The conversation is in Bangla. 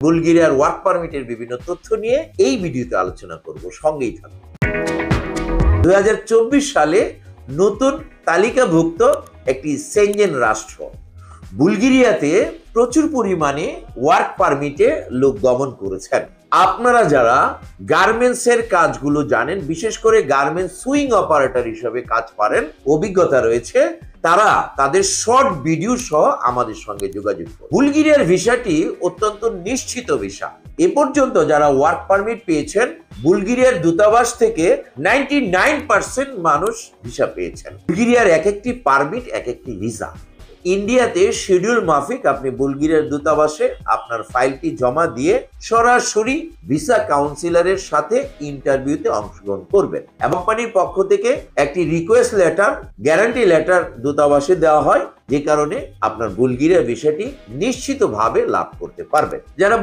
বুলগেরিয়ার ওয়ার্ক পারমিটের বিভিন্ন তথ্য নিয়ে এই ভিডিওতে আলোচনা করব, সঙ্গেই থাকুন। 2024 সালে নতুন তালিকাভুক্ত একটি সেনজেন রাষ্ট্র বুলগেরিয়াতে প্রচুর পরিমাণে ওয়ার্ক পারমিটে লোক গমন করেছেন। আপনারা যারা গার্মেন্টসের কাজগুলো জানেন, বিশেষ করে গার্মেন্টস সুইং অপারেটর হিসেবে কাজ পারেন, অভিজ্ঞতা রয়েছে, তারা তাদের শর্ট ভিডিও সহ আমাদের সঙ্গে যোগাযোগ করুন। বুলগেরিয়ার ভিসাটি অত্যন্ত নিশ্চিত ভিসা। এ পর্যন্ত যারা ওয়ার্ক পারমিট পেয়েছেন, বুলগেরিয়ার দূতাবাস থেকে 99% মানুষ ভিসা পেয়েছেন। বুলগেরিয়ার এক একটি পারমিট এক একটি ভিসা। ইন্ডিয়াতে শিডিউল মাফিক আপনি বুলগেরিয়ার দূতাবাসে আপনার ফাইলটি জমা দিয়ে সরাসরি ভিসা কাউন্সিলরের সাথে ইন্টারভিউতে অংশগ্রহণ করবেন। কোম্পানির পক্ষ থেকে একটি রিকোয়েস্ট লেটার, গ্যারান্টি লেটার দূতাবাসে দেওয়া হয়, যে কারণে আপনার বুলগেরিয়া ভিসাটি নিশ্চিতভাবে লাভ করতে পারবেন। যারা